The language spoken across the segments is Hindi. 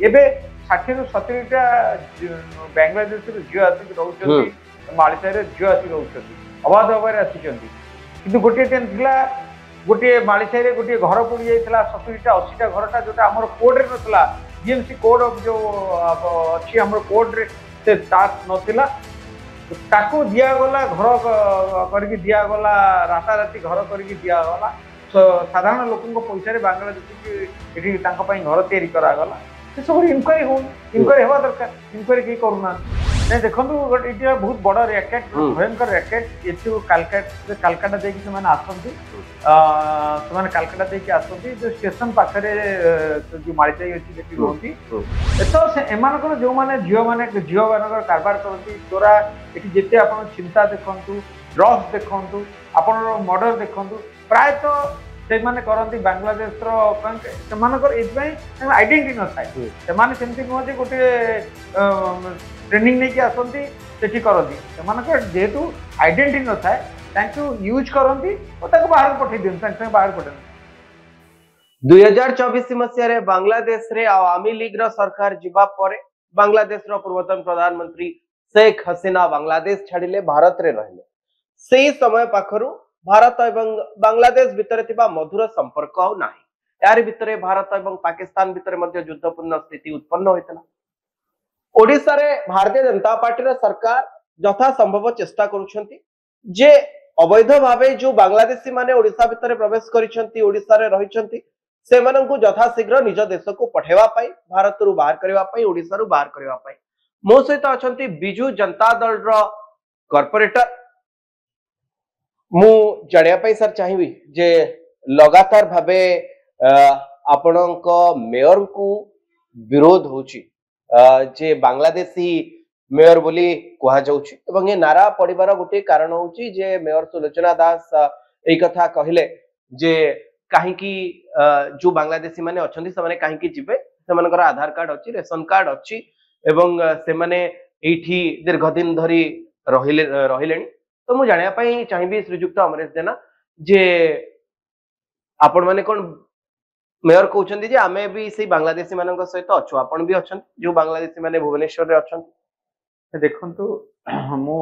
ଏବେ 60 ରୁ 70ଟା ବାଂଲାଦେଶ झील आसिक रोच मालिसारे झील आसिक रोच अबाध भाव आसिंट कि गोटे दिन था गोटे मालिसाई गोटे घर पड़ जाता 70टा 80टा घरटा जो आम कोड ना जीएमसी कोड जो अच्छी आम कोड्रे से नाला ताको दिगला घर करके दिगला राताराति घर करके दिगला साधारण लोक पैसा बांग्लादेश घर तैयारी करागला से सब इनक्वारी हो इनक्वारी हवा दरकार इनक्वारी कहीं करूना नहीं देखो गोटे ये बहुत बड़ रैकेट भयंकर रैकेट ये कालकाटा देखिए से आसती कालकाटा देखिए आसती जो स्टेशन पाखे जो मालिसाई अच्छी रुहति तो एम जो मैंने झील मान कारबार करती चोरा ये जिते आप चिंता देखु ड्रग्स देखु आप मर्डर देखु प्रायतः से माने करती बांग्लादेश आइडेंटिटी न थाए सेमती नुह गोटे ट्रेनिंग नहीं आसती से करती जेहेतु आइडेंटिटी न थाए यूज करती और बाहर पठे दिखते बाहर पठे 2024 मसीह बांग्लादेश रे आवामी लीग रो सरकार जीवा परे बांग्लादेश रो पूर्वतन प्रधानमंत्री शेख हसीना बांग्लादेश छाड़िले भारत रे रहले से समय पाखरु भारत एवं बांग्लादेश भितर थिबा मधुर संपर्क आ नाही यार भितर भारत एवं पाकिस्तान भितर मध्य युद्धपूर्ण स्थिति उत्पन्न होइतला ओडिसा रे भारतीय जनता पार्टी रो सरकार यथा संभव चेष्टा करूछंती जे अवैध भावे जो बांग्लादेशी माने ओडिसा भितर प्रवेश करिसंती ओडिसा रे रहिसंती से माननकु यथा शीघ्र निज देश को पठेवा पाई भारत रु बाहर करबा पाई ओडिसा रु बाहर करबा पाई मो सहित अछंती बिजू जनता दल रो कॉर्पोरेटर मु जानिया पाई सर चाहिबी जे लगातार भावे आपणक मेयर को विरोध होची जे बांग्लादेशी मेयर बोली कहा जाउची एवं ये नारा पड़िबार गोटे कारण होची जे मेयर सुलोचना दास एई कथा कहिले जे काहेकि जो बांग्लादेशी माने अछंती से माने काहेकि जिबे सेमानकर आधार कार्ड अछि रेशन कार्ड अछि एवं से माने एठी दीर्घ दिन धरी रहिलेनी तो मु जानिया पाई चाहिबी श्रीजुक्त अमरेश जेना जे आपण माने कोन मेयर कहउछंती जे आमे भी से बांग्लादेशी मानक सहित अछु आपण भी अछन जो बांग्लादेशी माने भुवनेश्वर रे अछन देखंतु मो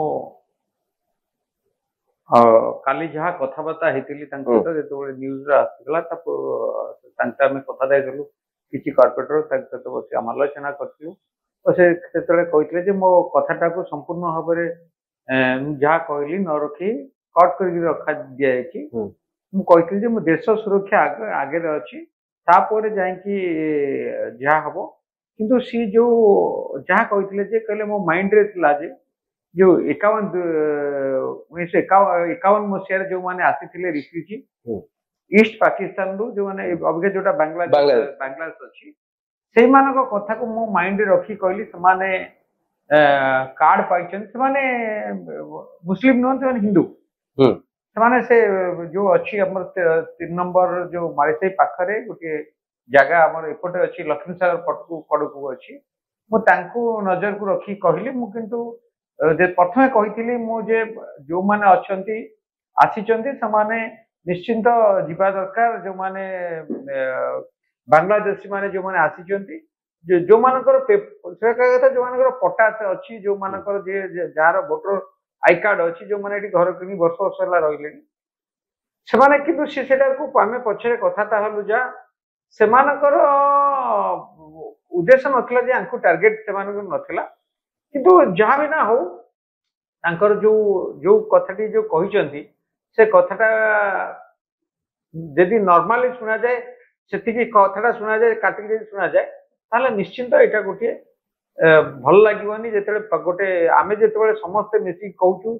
काली जहाँ कथबार्ता होती जो न्यूज आसला कथा देलु किसी कॉर्पोरेटर सहित बस आलोचना करूँ तो से कहते मो कथाटा को संपूर्ण भाव में जहाँ कहली न रखी कट कर रखा दिखाई मुझे मो देश सुरक्षा आगे अच्छी तापर जाकि जहाँ हम किंतु सी जो जहाँ कहते कहले मो माइंड रे थिला जे जो 1951 मसीह जो मैंने आसी रिफ्यूजी ईस्ट पाकिस्तान रु जो मैंने अभिज्ञ जोटा बांग्लादेश अच्छी से कथा को मो माइंड रे रखी कहली से कार्ड पाई मुस्लिम नुहत हिंदू से जो अच्छी 3 नंबर जो मालिसाई पाखरे गोटे जगह आम एपटे अच्छी लक्ष्मी सागर पड़कू अच्छी मुझे नजर को रखी कहली मुझे प्रथम कही मुझे जो मैंने अच्छा निश्चिंत जीवा दरकार जो मैंने बांग्लादेशी माने जो मैंने आसी जो मानकर कथा जो मानकर पट्टा अच्छी जो मानकर जार वोटर आई कार्ड अच्छी जो मैंने घर कि वर्ष वर्ष है रही से कितु आम पछरे कथा हलु जा से उद्देश्य नथिला जे आंकु टार्गेट से नथिला किंतु जहाँ भी ना हो तांकर जो कथाटी जो कहिसंती से कथाटा यदि नॉर्मली सुना जाए से कथाटा सुना जाए काटिक सुना जाए ताले निश्चिंत एटा गोटे भल लागोनी जो गोटे आम जो समस्ते मिसिक कहूँ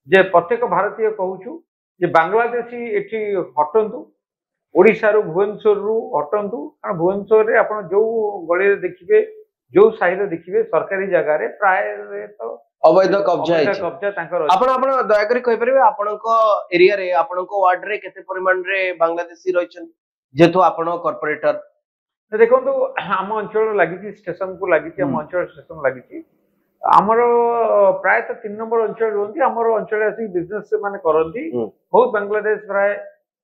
जे प्रत्येक भारतीय कहूँ जे बांग्लादेशी एठी हटंतु ओडिशा रु भुवनेश्वर रु हटंतु कारण भुवनेश्वर रे आपण जो गली देखिबे जो साइड देखिबे सरकारी जगह रे प्राय तो अवैध कब्जा आपण आपण दया करी कहि परिबे आपणको एरिया रे आपणको वार्ड रे केते परिमाण रे बांग्लादेशी रहिछन जेतो आपण कॉर्पोरेटर देखंतु आम अंचल लागि स्टेशन को लागि आम अंचल स्टेशन लागि आमर प्राय 3 नंबर अंचल रहती आमर अंचल आसी बिजनेस माने करती बहुत बांग्लादेश प्राय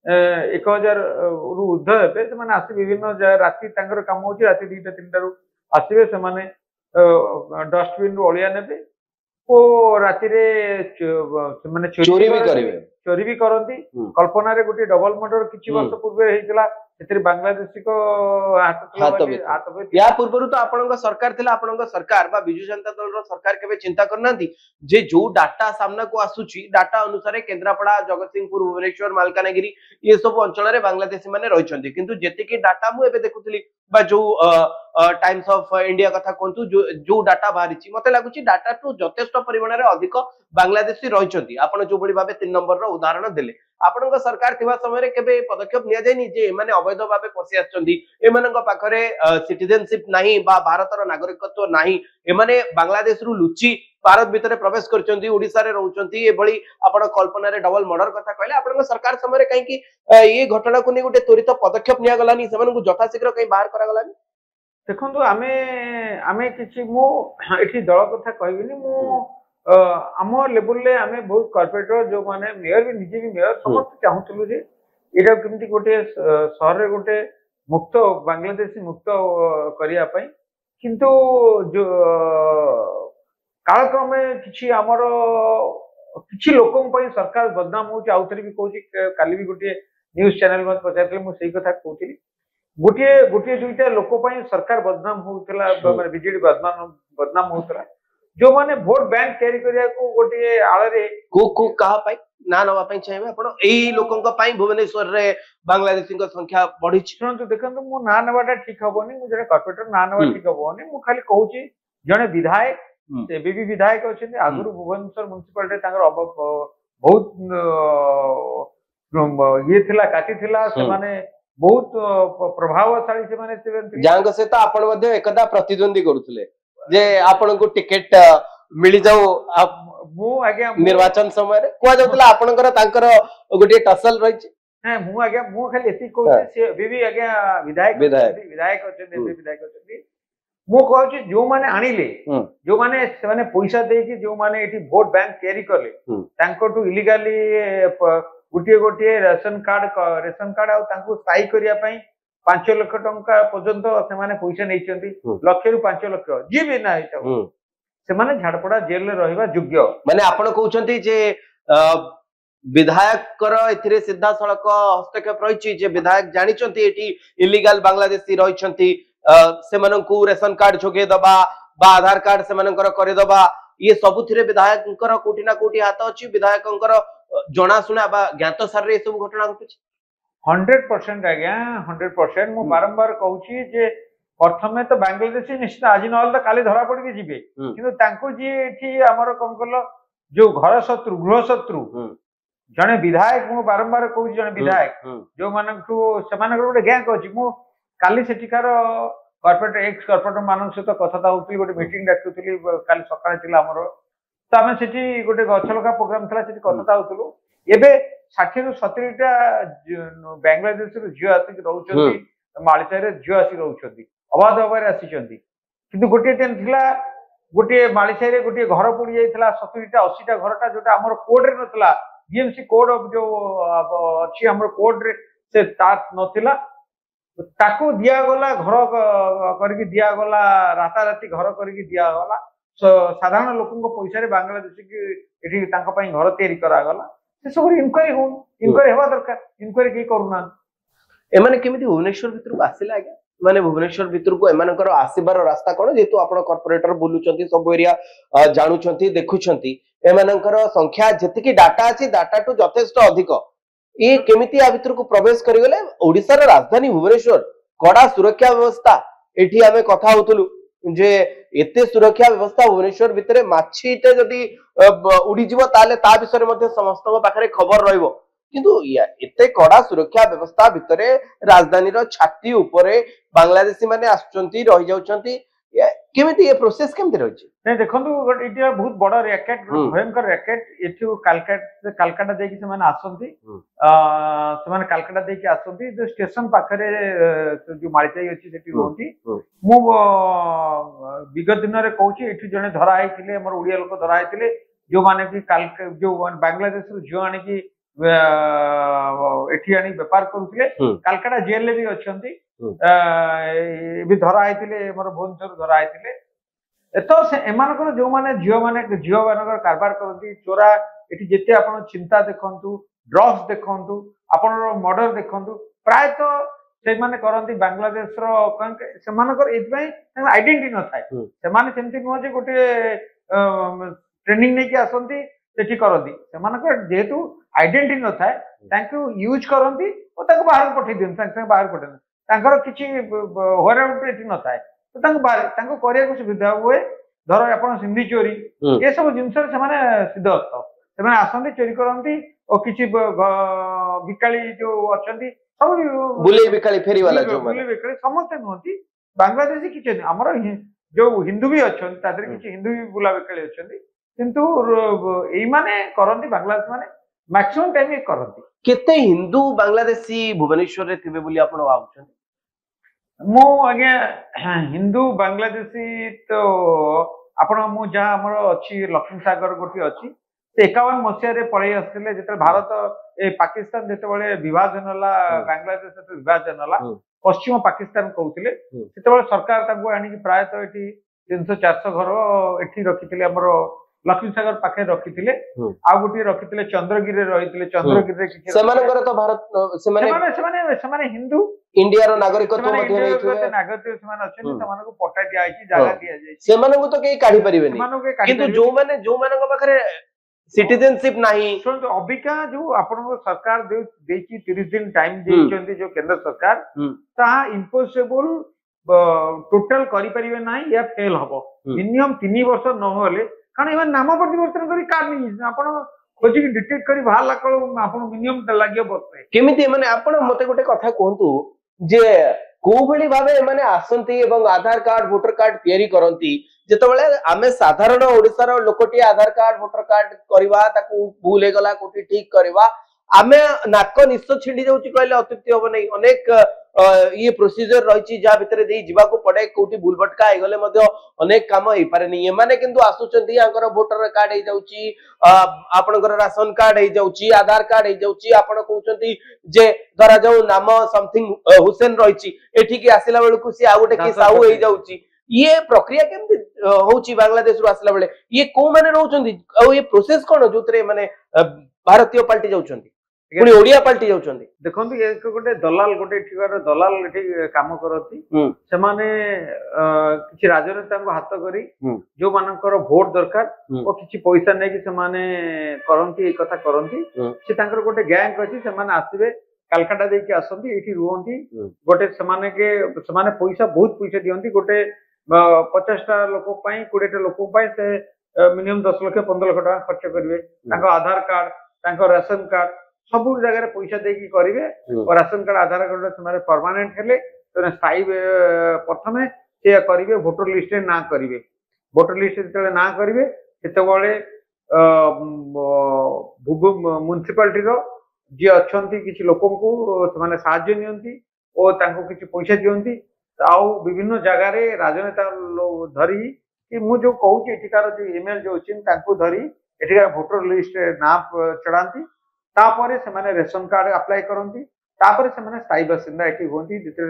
1000 रु ऊर्ध्व हे से आसी विभिन्न राति काम हो राति 2टा 3टा ଆସିବେ ସେମାନେ ଡଷ୍ଟବିନ ରୁ ଅଳିଆ ନେବେ ଓ ରାତିରେ ସେମାନେ ଚୋରି ବି କରିବେ। ଚୋରି ବି କରନ୍ତି। କଳ୍ପନାରେ ଗୋଟେ ଡବଲ ମର୍ଡର କିଛି ବର୍ଷ ପୂର୍ବେ ହେଇଥିଲା, ସେଥିରେ ବାଂଲାଦେଶୀଙ୍କ ହାତ ବି या पूर्व तो आपनका सरकार थिला, आपनका सरकार बा बिजु जनता दल रो सरकार केबे चिंता करनांती जे जो डाटा सामना को आसुची डाटा अनुसार केंद्रापड़ा, जगतसिंहपुर, भुवनेश्वर, मालकानगिरी ये सब अंचल रे बांग्लादेशी माने रहिचंती, किंतु जेतिकी डाटा मु एबे देखुतली बा जो टाइम्स ऑफ इंडिया कथा कोंतु जो डाटा बाहरिची मते लागुची डाटा तो यथेष्ट परिमाण रे अधिक बांग्लादेशी रहिचंती। आपण जो बडी भाबे 3 नंबर रो उदाहरण देले, आपनका सरकार थिबा समय रे केबे पदक्षेप निया जायनी जे माने अवैध भाबे पसि आछंती, एमानका पाखरे सिटीजनशिप नाही बा भारतर नागरिकत्व नाही, एमाने बांग्लादेश रु लुची भारत भितर प्रवेश करचंती, ओडिसा रे रहउचंती, एभली आपण कल्पना रे डबल मर्डर कथा कहले आपण सरकार समय रे काहे कि ये घटना को नै गुटे त्वरित पदक्षेप निया गलानी, सेमान को यथा शीघ्र कहीं बाहर करा गलानी। देखंतु आमे आमे किछि मु एठी दल कथा कहबिनी, मु आम लेवल रे आमे बहुत कॉर्पोरेटर जो माने मेयर भी निजे भी मेयर समस्त चाहूतलु जे एटा केमती गोटे शहर रे गोटे मुक्त बांग्लादेशी मुक्त करिया पई, किंतु जो कालक्रमे किछि हमर किछि लोकन पई सरकार बदनाम होउची। आउथरे भी कहूची, काली भी गोटे न्यूज चैनल मत पचारले मु सेही कथा कहूची, गोटे गोटे दुईटा लोक पई सरकार बदनाम होउतला, माने बीजेडी बदनाम होउतला, जो माने वोट बैंक तैयारी करिया को गोटे आळे को कहा पाई ना नवा पाई चाहेबे आपण एई लोकन पाई भुवनेश्वर रे बांग्लादेशी संख्या बढ़ी सुनंतु देखंतु मु ना नवाटा ठीक हबोनी, मु जने कॉर्पोरेटर ना नवा ठीक हबोनी, मु खाली कहूची जने विधायक एबी भी विधायक अछन, आगुरु भुवनेश्वर म्युनिसिपालिटी तांगर बहुत ये थिला काटी थिला, से माने बहुत प्रभावशाली से माने जांग से तो आपण मध्ये एकदा प्रतिद्वंदी करूथले जे आपण को टिकट मिली जाऊ मु आगे निर्वाचन समय रे कोआ जाउतला आपनकर तांकर गोटे टसल रही छी। हां मु आगे मु खाली एती कहू से बीबी आगे विधायक अछन, विधायक अछन, मु कहू छी जो माने आनिले, जो माने से माने पैसा दे कि जो माने एठी वोट बैंक तैयारी करले, तांको टू इलीगली गोटे गोटे रेशन कार्ड आ तांको स्थायी करिया पई 5 लाख टंका पर्यंत से माने पैसा नै चंती, लाख रु 5 लाख जी भी ना हिसाब से माने झाड़पड़ा जेल रे रहबा योग्य। माने आपण कहउचंती जे विधायक कर एथिरे सीधा सड़क हस्तक्षेप रहिछि, जे विधायक जानिचंती एठी इलीगल बांग्लादेशी रहिचंती, सेमानंकु रेशन कार्ड जोगे दबा बा आधार कार्ड सेमानंकर करे दबा, ये सबुथिरे विधायकंकर कोठी ना कोठी हाथ अछि, विधायकंकर जणा सुना बा ज्ञात सार रे सब घटना घटुछि। 100% आज्ञा 100% मु बारंबार कहूची जे प्रथमे तो बांग्लादेशी निश्चित आज नहल तो काली धरा पड़ के जिबे, किंतु तांको जी एठी हमर कम कलो जो घर शत्रु गृह शत्रु जने विधायक, मु बारंबार कहूची जने विधायक जो मानकु सेमानक गोटे गैंग अछि, मु काली सेठिकार कॉर्पोरेट एक्स कॉर्पोरेटर मानक सहित कथा होउतली, गोटे मीटिंग डाकुतली काली सकाळे थिला हमर, तो आमे सेठी गोटे गछलका प्रोग्राम थिला, सेठी कथा होउतलु। एबे 60 रु 70 टा बांग्लादेश रु जियो आसी रहउछंती, मालिसा रे जियो आसी रहउछंती, अबाध अबार आसीचंती, किंतु गोटे दिन थिला गोटे मालिसा रे गोटे घर पड़ी जाइथिला 70 टा 80 टा घरटा, जोटा हमर कोड रे नथिला, बीएमसी कोड ऑफ जो अछि हमर कोड रे से तात नथिला, ताको दिया गला घर करके दिया गला, राता राती घर करके दिया गला, साधारण लोकन को पैसा रे बांग्लादेश की एठी तांका पई घर तैयारी करा गला, से सब इनक्वायरी हो, इनक्वायरी हेबा दरकार, इनक्वायरी की करूना एमाने केमिति भुवनेश्वर भितर को आसिला आगे, माने भुवनेश्वर भितर को एमानकर आसीबार रास्ता कोन, जेतु आपण कॉर्पोरेटर बोलुचंती सब एरिया जानुचंती देखुचंती, एमानकर संख्या जतिकी डाटा अछि डाटा टू यथेष्ट अधिक, ये केमिति आ भितर को प्रवेश करि गले। ओडिसा रा राजधानी भुवनेश्वर कड़ा सुरक्षा व्यवस्था, एठी आमे कथा होतलु जे एते सुरक्षा व्यवस्था भुवनेश्वर भितरे माछीटे जदि उड़ी जीव ताले ता विषय मध्ये समस्त पाखरे खबर रहइबो, किंतु एते कड़ा सुरक्षा व्यवस्था भितरे राजधानी रो छाती ऊपरे बांग्लादेशी माने आछंती रहि जाउछंती, केमिति ये प्रोसेस केमिति रहछि? नै देखंतु इटिया बहुत बड़ रैकेट, भयंकर रैकेट, एठु कालकाटा देकी से माने आसंती, से माने कालकाटा देकी आसंती, जो स्टेशन पाखरे जो मालिताई अछि सेठी रहंती। मु विगत दिन रे कहूची एठु जने धरा आइथिले, हमर उडिया लोक धरा आइथिले, जो माने कि जो बांग्लादेश रु जो आनी कि एठी आनी व्यापार करूथिले, कालकाटा जेल ले भी अछंती, ବି ଧରା ହେଇଥିଲେ ମୋର ଭୁବନେଶ୍ୱର ଧରା ହେଇଥିଲେ ତ ଏମାନଙ୍କର ଯୋଉମାନେ ଝିଅ ମାନଙ୍କର କାରବାର କରନ୍ତି ଚୋରା ଏଠି ଯେତେ ଆପଣ ଚିନ୍ତା ଦେଖନ୍ତୁ ଡ୍ରଗ୍ସ ଦେଖନ୍ତୁ ଆପଣଙ୍କର ମର୍ଡର ଦେଖନ୍ତୁ ପ୍ରାୟତଃ ସେମାନେ କରନ୍ତି ବାଂଲାଦେଶର ସେମାନଙ୍କର ଏଇଥିପାଇଁ ତାଙ୍କର ଆଇଡେଣ୍ଟିଟି ନଥାଏ ସେମାନେ ସେମିତି ନୁହଁ ଯେ ଗୋଟେ ଟ୍ରେନିଂ ନେଇକି ଆସନ୍ତି ସେଠି କରନ୍ତି ସେମାନଙ୍କର ଯେହେତୁ ଆଇଡେଣ୍ଟିଟି ନଥାଏ ତାଙ୍କୁ ୟୁଜ୍ କରନ୍ତି ଓ ତାଙ୍କୁ ବାହାରକୁ ପଠେଇ ଦିଅନ୍ତି ସାଙ୍ଗେ ସାଙ୍ଗେ ବାହାରକୁ ପଠେଇ ଦିଅନ୍ତି ତାଙ୍କର କିଛି ହଇରାଣ ଏଠି ନଥାଏ ତ ତାଙ୍କୁ କରିବାକୁ ସୁବିଧା ହୁଏ ଧର ଆପଣ ସିନ୍ଧି ଚୋରି ଏସବୁ ଜିନିଷରେ ସେମାନେ ସିଦ୍ଧହସ୍ତ ସେମାନେ ଆସନ୍ତି ଚୋରି କରନ୍ତି ଓ କିଛି ବିକାଳି ଯୋଉ ଅଛନ୍ତି ସବୁ ବୁଲେଇ ବିକାଳି ଫେରିବାଲା ବୁଲେଇ ବିକାଳି ସମସ୍ତେ ନୁହନ୍ତି ବାଂଲାଦେଶୀ କିଛି ଆମର ଯୋଉ ହିନ୍ଦୁ ବି ଅଛନ୍ତି ତା ଦେହରେ କିଛି ହିନ୍ଦୁ ବି ବୁଲା ବିକାଳି ଅଛନ୍ତି କିନ୍ତୁ ଏଇମାନେ କରନ୍ତି ବାଂଲାଦେଶ ମାନେ ମ୍ୟାକ୍ସିମମ୍ ଟାଇମ କରନ୍ତି କେତେ ହିନ୍ଦୁ ବାଂଲାଦେଶୀ ଭୁବନେଶ୍ୱରରେ ଥିବେ ବୋଲି ଆପଣ ଭାବୁଛନ୍ତି ମୁଁ ଆଜ୍ଞା ହିନ୍ଦୁ ବାଂଲାଦେଶୀ ତ ଆପଣ ମୁଁ ଯାହା ଆମର ଅଛି ଲକ୍ଷ୍ମୀ ସାଗର ଗୋଟିଏ ଅଛି ସେ 51 ମସିହାରେ ପଳେଇ ଆସିଥିଲେ ଯେତେବେଳେ ଭାରତ ଏ ପାକିସ୍ତାନ ଯେତେବେଳେ ବିଭାଜନ ହେଲା ବାଂଲାଦେଶ ଯେତେବେଳେ ବିଭାଜନ ହେଲା ପଶ୍ଚିମ ପାକିସ୍ତାନ କହୁଥିଲେ ସେତେବେଳେ ସରକାର ତାଙ୍କୁ ଆଣିକି ପ୍ରାୟତଃ ଏଠି 300-400 ଘର ଏଠି ରଖିଥିଲେ ଆମର ଲକ୍ଷ୍ମୀ ସାଗର ପାଖରେ ରଖିଥିଲେ ଆଉ ଗୋଟିଏ ରଖିଥିଲେ ଚନ୍ଦ୍ରଗିରିରେ ରହିଥିଲେ ଚନ୍ଦ୍ରଗିରିରେ କିଛି ସେମାନଙ୍କର ତ ଭାରତ ସେମାନେ ହିନ୍ଦୁ ଇଣ୍ଡିଆର ନାଗରିକତ୍ୱ ନାଗରିକ ସେମାନେ ଅଛନ୍ତି ସେମାନଙ୍କୁ ପଟ୍ଟା ଦିଆଯାଇଛି ଜାଗା ଦିଆଯାଇଛି ସେମାନଙ୍କୁ ତ କେହି କାଢି ପାରିବେନି କିନ୍ତୁ ଯୋଉମାନଙ୍କ ପାଖରେ ସିଟିଜେନशिପ ନାହିଁ ଶୁଣନ୍ତୁ ଅବିକା ଯୋଉ ଆପଣଙ୍କ ସରକାର ଦେଇଛି 30 ଦିନ ଟାଇମ ଦେଇଛନ୍ତି ଯୋଉ କେନ୍ଦ୍ର ସରକାର ତାହା ଇମ୍ପସିବଲ ଟୋଟାଲ କରିପାରିବେ ନାହିଁ ୟା ଫେଲ ହବ ମିନିମମ 3 ବର୍ଷ ନହେଲେ କାରଣ ଏମାନେ ନାମ ପରିବର୍ତ୍ତନ କରି କାର୍ଡ ନେଇଯିବେ ଆପଣ ଖୋଜିକି ଡିଟେକ୍ଟ କରି ବାହାରିଲା ବେଳକୁ ଆପଣ ମିନିମମ ଲାଗିବ ବର୍ଷେ କେମିତି ମାନେ ଆପଣ ମତେ ଗୋଟେ କଥା କୁହନ୍ତୁ ଯେ କୋଉ ଭଳି ଭାବେ ଏମାନେ ଆସନ୍ତି ଏବଂ ଆଧାର କାର୍ଡ ଭୋଟର କାର୍ଡ ତିଆରି କରନ୍ତି ଯେତେବେଳେ ଆମେ ସାଧାରଣ ଓଡିଶାର ଲୋକଟିଏ ଆଧାର କାର୍ଡ ଭୋଟର କାର୍ଡ କରିବା ତାକୁ ଭୁଲ ହେଇଗଲା କୋଉଠି ଠିକ କରିବା ଆମେ ନାକ ନିଶ୍ଚୟ ଛିଣ୍ଡି ଯାଉଛି କହିଲେ ଅତ୍ୟୁକ୍ତି ହବ ନାହିଁ ଅନେକ ଇଏ ପ୍ରୋସିଜର ରହିଛି ଯାହା ଭିତରେ ଦେଇ ଯିବାକୁ ପଡେ କୋଉଠି ଭୁଲ ଭଟକା ହେଇଗଲେ ମଧ୍ୟ ଅନେକ କାମ ହେଇପାରେନି ଏମାନେ କିନ୍ତୁ ଆସୁଛନ୍ତି ଆଙ୍କର ଭୋଟର କାର୍ଡ ହେଇଯାଉଛି ଆପଣଙ୍କର ରାସନ କାର୍ଡ ହେଇଯାଉଛି ଆଧାର କାର୍ଡ ହେଇଯାଉଛି ଆପଣ କହୁଛନ୍ତି ଯେ ଧରାଯାଉ ନାମ ସମଥିଙ୍ଗ ହୁସେନ ରହିଛି ଏଠିକି ଆସିଲା ବେଳକୁ ସିଏ ଆଉ ଗୋଟେ କିଏ ସାହୁ ହେଇଯାଉଛି ये प्रक्रिया केमती होची बांग्लादेश रु आसला बेले ये को माने रहउचंदी आ ये प्रोसेस कोन जोतरे माने भारतीय पार्टी जाउचंदी पुनी ओडिया पार्टी जाउचंदी देखंतु ये गोटे दलाल गोटे ठिकार दलाल एठी काम करती से माने किछि राजनेता को हाथ करी जो मानकर वोट दरकार ओ किछि पैसा नै कि से माने करंती ए कथा करंती से तांकर गोटे गैंग अछि से माने आसीबे कलकत्ता दे के आसंती एठी रुहंती गोटे से माने पैसा बहुत पैसा दियंती गोटे 50टा लोक 20टा लोक से मिनिमम 10 लाख 15 लाख टका खर्च करेंगे आधार कार्ड राशन कार्ड सब जगह पैसा देकी करेंगे और राशन कार्ड आधार कार्ड परमानेंट हेले स्थायी प्रथम से करेंगे भोटर लिस्ट ना करेंगे भोटर लिस्ट जो ना करेंगे म्युनिसिपालिटी जी अच्छा किसी लोक साहाय्य नियंती और किसी पैसा दियंती आउ विभिन्न जगार राजनेता धरी कि मु जो कहूँ एठिकार जो एमएल जो अच्छी धरी एठिकार भोटर लिस्ट ना चढ़ाती तापर से रेशन कार्ड अप्लाई करती तापर से स्थायी बासिंदा एठी होती जिते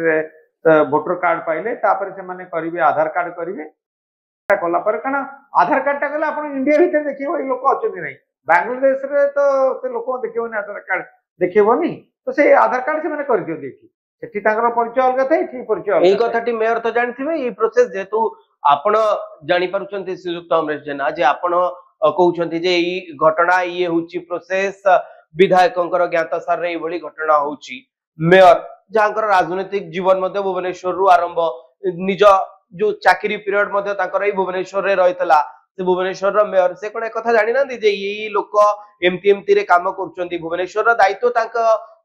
भोटर कार्ड पाइले तापर से करेंगे आधार कार्ड करेंगे कला कारण आधार कार्ड टा कले आप इंडिया भीतर देखिए ये लोक अच्छा नहीं बांग्लादेश रे तो से लोक देखिए आधार कार्ड देखिए तो से आधार कार्ड से कर दिखती सेठी तांकर परिचय अलग था एठी परिचय एई कथाटी मेयर तो जानथिबे ई प्रोसेस जेतु आपण जानि पारुचंती श्रीयुक्त अमरेश जेना जे आपण कहउचंती जे ई घटना ये होची प्रोसेस विधायकंकर ज्ञातसार रे एभली घटना होची मेयर जांकर राजनीतिक जीवन मध्ये भुवनेश्वर रु आरंभ निज जो चाकरी पीरियड मध्ये तांकर ई भुवनेश्वर रे रहितला से भुवनेश्वर रो मेयर से कोन कथा जानि नांदी जे ई लोक एमटी रे काम करूचंती भुवनेश्वर रो दायित्व तांक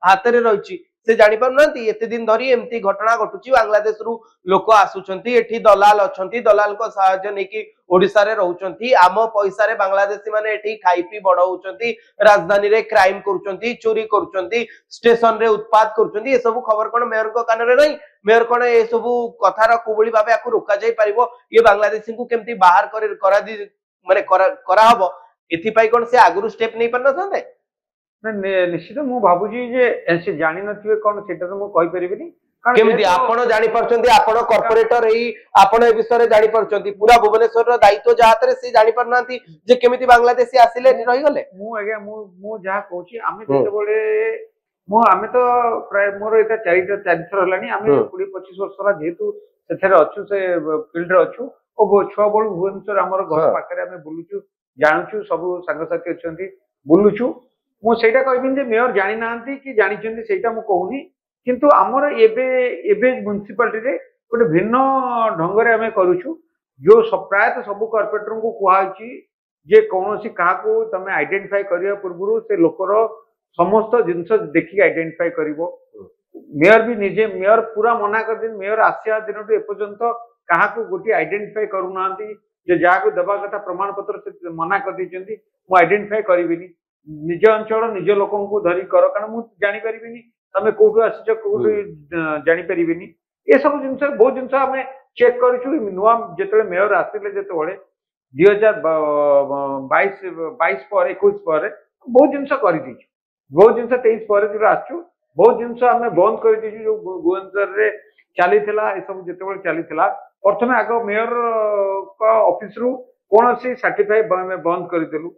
हाथ रे रहिची से जानि पारुनांती एते दिन धरी एमती घटना घटुची बांग्लादेश रु लोक आसुचंती एठी दलाल अछंती दलाल को सहायता नेकी ओडिसा रे रहउचंती आम पैसा रे बांग्लादेशी माने एठी खाई पी बडउचंती राजधानी रे क्राइम करूचंती चोरी करूचंती स्टेशन रे उत्पाद करूचंती ए सब खबर कोन मेयर को कान रे नहीं मेयर कोन ए सब कथार कुबली भाबे आकु रोका जाई परिबो ये बांग्लादेशी को केमती बाहर करा दी माने करा हबो एथि पई कोन से आगुरु स्टेप नहीं पन्ना थांते निश्चित मु भाबुजी जे से जानि नथिबे कोन सेटा तो मु कहि परिबिनी केमिति आपण जानि परचंती आपण कॉर्पोरेटर एई आपण ए विषय रे जानि परचंती पूरा भुवनेश्वर रो दायित्व जाहातरे से जानि परनांती जे केमिति बांग्लादेशी आसिले रहि गले मु आज्ञा मु जहा कहूची आमे जेतेबळे मु आमे तो प्राय मोर एटा चारिथर हलानी आमे 20-25 वर्ष रा जेतु सेथरे अछु से फील्ड रे अछु ओ छुआ बळु भुवनेश्वर हमर घर पाखरे आमे बुलुचु जानुचु सब संग साथी अछंती बुलुचु मु सेटा कहबिन जे मेयर जानि नांती कि जानि चंती सेटा मु कहूनी किंतु आमर एबे म्युनिसिपालिटी रे गोटे भिन्न ढंग रे आमे करूछु जो प्रायतः सब कॉर्पोरेटर को कुहाची जे कौनसी क्या तमें आइडेंटिफाई करिया पूर्व से लोकर समस्त जिनस देखिक आइडेंटिफाई करिवो मेयर भी निजे मेयर पूरा मना कर दिन मेयर आसिया दिन एपर्यंत क्या गोटे आइडेंटिफाई करूना जे जहाँ देवा कथा प्रमाण पत्र से मना कर देछंती मु आइडेंटिफाई करिविनी निज अंचल निज लोक धरी कर कारण मु जानि परिबिनी तमे कोठु आसीच कोठु जानि परिबिनी ए सब जिनस बहुत जिनस हमें चेक करूछु नुआ जेतले मेयर आसिले जेतले 2022 पर 21 पर बहुत जिनस कर बहुत जिनस 23 पर जो आसु बहुत जिनस आम बंद कर जो भुवनेश्वर रे चली ए सब जिते चली प्रथम आग मेयर ऑफिस रु कौन सी सर्टिफाई बंद करदेलु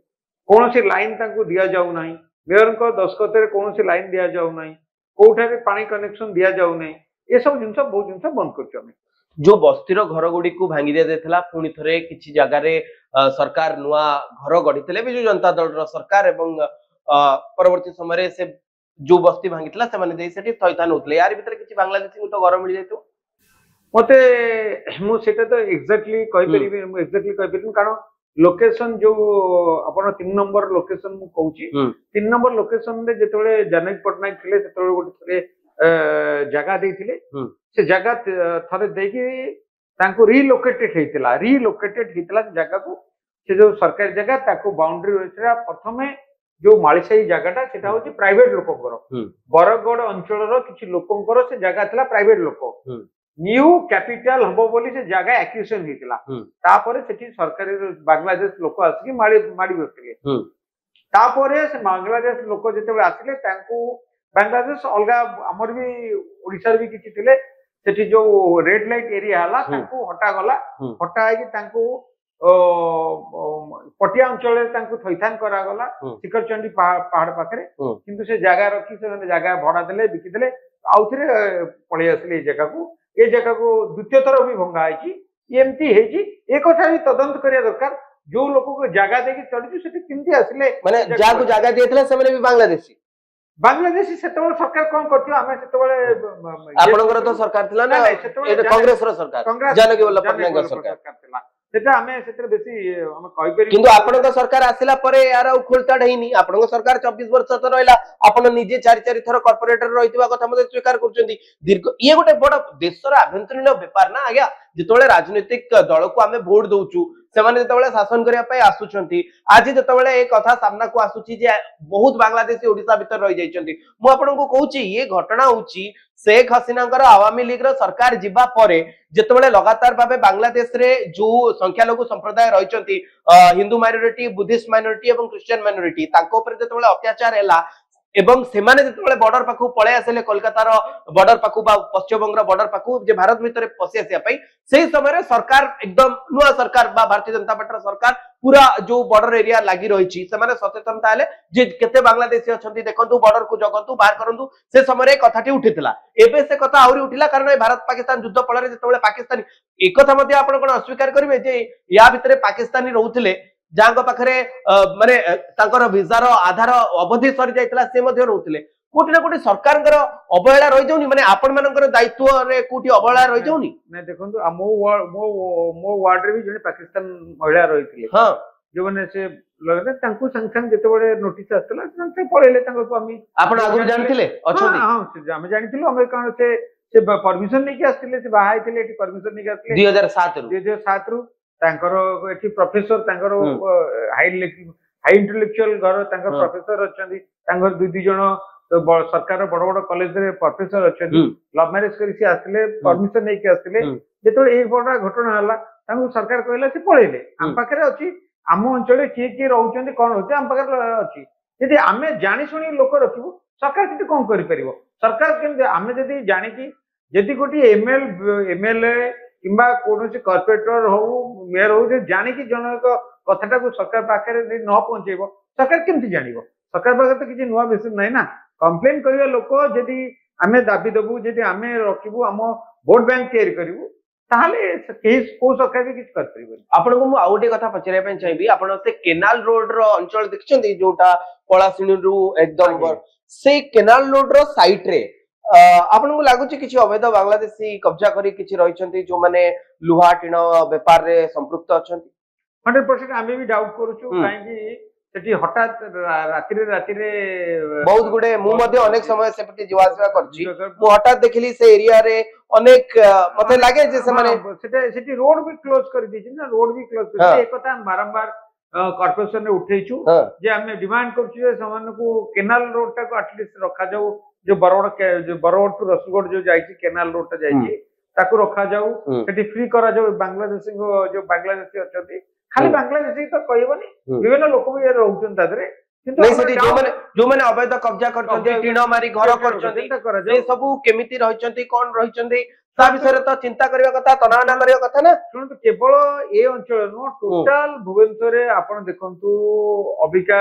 कौन सी लाइन दि जाऊ ना मेयर दस्खत कौन सी लाइन दि जाऊ ना कौटारे पानी कनेक्शन दि जाऊ ना ये सब जिनस बहुत जिनस बंद कर जो बस्तीर घर गुड़ी को भांगी दिया जाता पुणी थे किसी जगार सरकार नुआ घर गढ़ी विजु जनता दल सरकार एवं परवर्ती समय से जो बस्ती भांगी से थैथान होते यार भीतर किसी बांग्लादेशी तो घर मिल जाए मते मुझे तो एक्जाक्टली कारण लोकेशन जो अपन 3 नंबर लोकेशन मु कहूची 3 नंबर लोकेशन रे जेतोले जनक पटनायक थिले सेतोले गोटे जगह देथिले से जगह थरे देकी तांको रिलोकेटेड हेतिला जगह को से जो सरकारी जगह ताको बाउंड्री होइछरा प्रथमे जो मालिसाई जगहटा सेटा होची प्राइवेट लोकंकर बरगड़ अंचल रो किछि लोकंकर से जगह थिला प्राइवेट लोक न्यू कैपिटल हबो बोली से जगह एक्विजिशन हेतिला तापरे सेठी सरकारी बांग्लादेश लोक आसी माडी बसले तापरे से बांग्लादेश लोक जेते आसिले तांको बांग्लादेश अलग आमर भी ओडिसा भी किछि थिले सेठी जो रेड लाइट एरिया हला तांको हटा गला हटा है कि तांको पटिया अंचल तांको थैथान करा गला शिखरचंडी पहाड़ पाखरे किंतु से जगह रखी से जगह भड़ा देले बिकी देले आउथरे पळे आसले ए जगह को ये जगह को द्वितीय थर भी भंगा एमती एक भी तदंत करिया दरकार जो लोक को जगह देकी चढ़ी से केमती आसिले माने जाको जगह देथिला से माने भी बांग्लादेशी सेतबेले सरकार कोन करथियो आमे सेतबेले आपनकर तो सरकार थिला ना ए कांग्रेस रो सरकार जानकी वल्लभ पटनायक सरकार थिला सेटा आमे सेतरे बेसी हम कहि परि किंतु आपनकर सरकार आसिला परे यार उखुलता ढैनी आपनकर सरकार 24 वर्ष त रहला आपन निजे 4 थर कॉर्पोरेटर रहितबा कथा मते स्वीकार करचंदी दीर्घ ये गोटे बड़ देशर आभ्यंतरीण व्यापार ना आज्ञा जितोले राजनीतिक दल को आमे वोट दउचू सेमाने जतबेले शासन करिया पय आसुचंती आज जतबेले ए कथा सामना को आसुची जे बहुत बांग्लादेशी ओडिसा भीतर रहि जाइचंती मु आपनको कहूची ये घटना होची शेख हसीना आवामी लीग रो सरकार जिबा परे जेतबेले लगातार भाबे बांग्लादेश रे जो संख्यालघु संप्रदाय रहिचंती हिंदू माइनॉरिटी बुद्धिस्ट माइनॉरिटी एवं क्रिश्चियन माइनॉरिटी ताको ऊपर जेतबेले अत्याचार हैला एवं सेमाने जेतबेले बॉर्डर पाखु पळे आसेले कोलकाता रो बॉर्डर पाखु बा पश्चिम बंग रो बॉर्डर पाखु जे भारत भीतर पसि आसिया पई सेही समय रे सरकार एकदम नुआ सरकार बा भारतीय जनता पार्टी सरकार पूरा जो बॉर्डर एरिया लागि रहिछि सेमाने सचेतनता हेले जे केते बांग्लादेशी अछंती देखंतु बॉर्डर को जगंतु बाहर करंतु से समय रे कथाटी उठितला एबे से कथा आउरी उठिला कारण भारत पाकिस्तान युद्ध फल रे जेतबेले पाकिस्तानी एक कथा मध्ये आपण कोन अस्वीकार करिवे जे या भितरे पाकिस्तानी रहउथिले जांको पाखरे माने तांकर वीजार आधार अवधि सरी जाइतला से मध्ये रहउथिले कोटी ना कोटी सरकारंकर अवहेला रहि जाउनी माने आपण मानकर दायित्व रे कोटी अवहेला रहि जाउनी नै देखंतु मो वार्ड रे भी जने पाकिस्तान महिला रहिथिले हां जो माने से लगने तांको संख्या जेतेबेले नोटिस आतला संख्या पळेले तांको आमी आपण आगु जानथिले अछंती हां हम जानिथिलो हम कान से परमिशन नै कि आस्थिले से बाहाय थिले एटी परमिशन नै कि आस्थिले 2007 रु तांकर एटी प्रोफेसर तांकर हाई इंटेलेक्चुअल घर तांकर प्रोफेसर अछंती तांकर दुई जण सरकार बड़ बड़ कॉलेज रे प्रोफेसर अछंती लव मैरिज करी से आस्थिले परमिशन नै कि आस्थिले जेतोले एक बड़ा घटना हला तांको सरकार कहला से पळेले हम पाखरे अछि आम अंचल किए रहउचंती कोन होते हम पाखरे अछि यदि आमे जानि सुनी लोक रखिबो सरकार किते कोन करि परिबो सरकार केम आमे जदि जानि कि जदि गोटे एमएलए किंबा कौन कॉर्पोरेटर हो मेयर हो जानिकी जनक कथाटा को सरकार पाखे न पहुंचेब सरकार केमती जान सरकार पाखे तो किसी नुआ मेसीन ना ना कंप्लेन करवा लोक जदि आम दाबी देबू जदि आम रखू आम भोट बैंक तैयारी करूँ को सरकार भी किसी कर आपको मु आउ गोटे कथा पचारे चाहिए आपण से केनाल रोड रो अंचल देखछन्ती जोटा पलासिनी रु एकदम से केनाल रोड रो साइट रे आपन को लागुची किछि अवैध बांग्लादेशी कब्जा करी किछि रहिछन्ती जो माने लुहा टिण व्यापार रे संपृक्त अछन्ती 100% आमे भी डाउट करूछु काहे कि सेठी हठात राति रे बहुत गुडे मु मध्ये अनेक समय सेपटी जीवासवा करछि मु हठात देखिली से एरिया रे अनेक मते लागे जे से माने सेठी रोड भी क्लोज कर दिछि ना रोड भी क्लोज कर एक कथा बारंबार कॉर्पोरेशन ने उठेछु जे हमें डिमांड करछु जे समान को केनाल रोड टा को एटलीस्ट रखा जाऊ जो बरगड़ टू रसगढ़ जो जाइछि केनाल रोड टा जाइछि ताको रखा जाऊ सेठी फ्री करा जाऊ बांग्लादेशी जो बांग्लादेशी अछथि खाली बांग्लादेशी तो कहबनी विभिन्न लोक भी रहउछन तादरे किंतु नहीं सेठी जो माने अवैध कब्जा करछन्ती टिण मारी घर करछन्ती ए सब केमिति रहिछन्ती कोन रहिछन्ती ता विषय तो चिंता करबा कथा तनावना करबा कथा ना सुन तो केवल ए अंचल नो टोटल भुवनेश्वर रे आपण देखंतु अबिका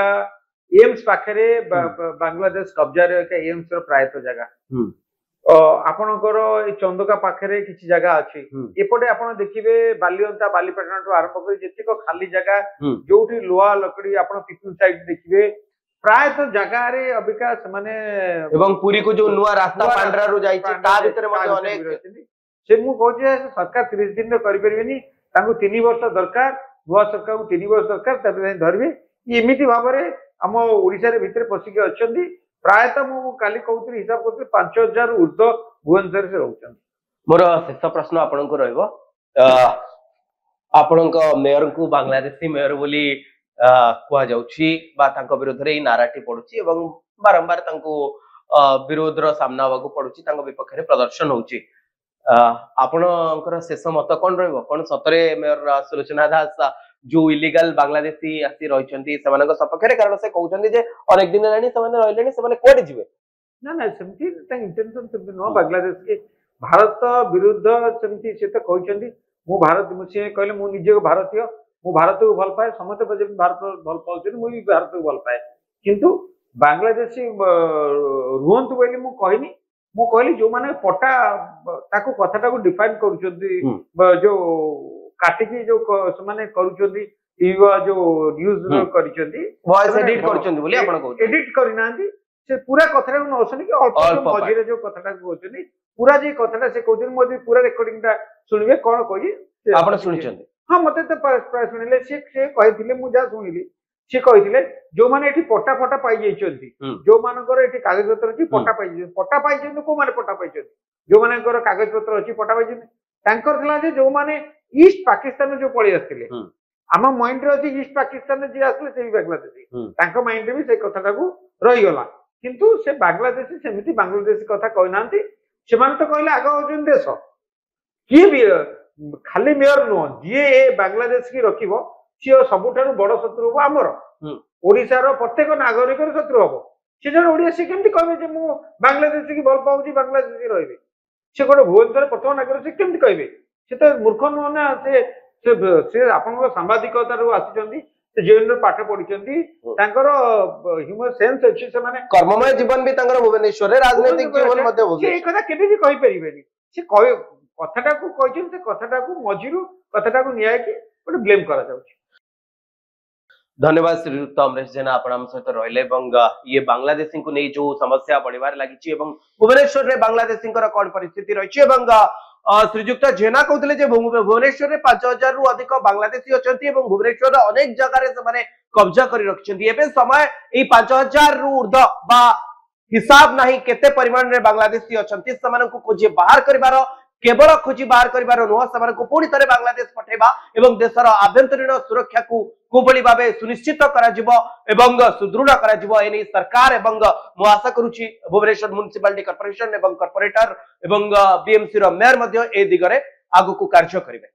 एम्स पाखरे बांग्लादेश कब्जा रे के एम्स रो प्रायत जगह आपणकर चंदका पाखे किसी जगह अच्छी एपटे आप देखिए बालियंता बालीपाटना ठू आरंभ कर जेतिक खाली जगह जो लुहा लकड़ी आप पिपुल साइड देखिए प्रायतः जगह रे अबिका माने एवं पूरी को जो नुआ रास्ता पांड्रा रो जाई छि ता भीतर मध्ये अनेक से मु कहजे सरकार 30 दिन रे करि परबेनी तांको 3 वर्ष दरकार नुआ सरकार को 3 वर्ष दरकार तबे धरबे एमिति भाबरे हम ओडिसा रे भीतर पसिके अछंती प्रायतः मु काली कहूଥିଲି हिसाब करते 5000 ऊर्ध्व भुवनेश्वर से रहउछन मोर शेष प्रश्न आपन को रहइबो आपन को मेयर को बांग्लादेशी मेयर बोली कुआ जाउछि बा तांको विरोध रे नाराटी पडुछि एवं बारंबार तांको विरोध रो सामना होगा पडुछि तांको विपक्ष रे प्रदर्शन होउछि आपनकर शेष मत कोन रहइबो कोन सतरे मेयर सुलोचना दास जो इलीगल बांग्लादेशी आसी रहिछन्ती सेमानक सपक्षरे कारण से कहउछन्ती जे अनेक दिन लानी सेमाने रहलेनी सेमाने कोड जिवे ना ना सेमती ता इंटेंशन सेमती नो बांग्लादेश के भारत विरुद्ध सेमती से तो कहउछन्ती मु भारत मुसे कहले मु निजे को भारतीय मु भारत को भल पाए समस्त बजे भारत भल पाउछन मु भी भारत को भल पाए किंतु बांग्लादेशी रुहंतु बोली मु कहनी मु कहली जो माने पटा ताको कथाटा को डिफाइन करूछन्ती जो काटिकी जो माने करूछन्ती जो न्यूज करिछन्ती वॉइस एडिट करछन्ती बोली आपण कहू एडिट करिनांती से पूरा कथाटा को नसनी कि अल्प मझिरे जो कथाटा को कहछन्ती पूरा जे कथाटा से कहछन्ती मोदी पूरा रेकॉर्डिंग टा सुनिबे कोन कहि आपण सुनिछन्ती हां मते तो प्राय सुनिले से कहिथिले मु जा सुनिली से कहिथिले जो माने एठी पट्टा फटा पाई जाइछन्ती जो मानकर एठी कागज पत्र अछि पट्टा पाई जंतु को माने पट्टा पाई जंतु जो मानकर कागज पत्र अछि पट्टा पाई जंतु तांकर थला जे जो माने ईस्ट पाकिस्तान जो पळी आस्थिले आम माइंड रे अछि ईस्ट पाकिस्तान जे आस्थिले से बांग्लादेशी तांको माइंड रे भी से कथाटा को रही गला किंतु से बांग्लादेशी सेमिति बांग्लादेशी कथा कहनांती से माने तो कहले आगा होजन देश की भी खाली मेयर नो जे ए बांग्लादेश की रखिबो से सबुठारु बड़ शत्रु हो हमर ओडिसा रो प्रत्येक नागरिक रो शत्रु हो से जन ओडिया से केमति कहबे जे मु बांग्लादेश की भल पाउची बांग्लादेश रहबे से गोटे भुवनेश्वर प्रथम नागरिक से केमति कहबे से तो मूर्ख नुह ना से आपन सांबादिकता रो आसी से जेल पाठ पढ़ी ह्यूमन सेंस अच्छी से माने कर्ममय जीवन भी भुवनेश्वर राजनीतिक जीवन कथा केबे भी कहि परिबेनी से कथाटा को कहछन से कथाटा को मझिरु कथाटा को निया कि गोटे ब्लेम करा जाउछि धन्यवाद श्रीयुक्त अमरेश जेना आपण हम सहित रहले एवं ये बांग्लादेशी को नहीं जो समस्या बढ़िबार लागिछि एवं भुवनेश्वर रे बांग्लादेशी कोन परिस्थिति रहिछि एवं श्रीयुक्त जेना कहते जे भुवनेश्वर में 5000 रु अधिक बांग्लादेशी अछंती एवं भुवनेश्वर अनेक जगह रे से कब्जा करि रखिछंती एबे समय ए 5000 रु ऊर्ध्व बा हिसाब नहीं केते परिमाण रे बांग्लादेशी अछंती समान को खोजी बाहर करिवार केवल खोजी बाहर करिवार नुह समान को पुणी थे बांग्लादेश पठेबा एवं देशर आभ्यंतरीण सुरक्षा को कोबली भाबे सुनिश्चित करा जिवो एवं सुदृढ़ करा जिवो एनी सरकार एवं मु आशा करूची भुवनेश्वर म्युनिसिपालिटी कॉर्पोरेशन एवं कॉर्पोरेटर एवं बीएमसी रो मेयर मध्ये ए दिगरे आगु को कार्य करिवे।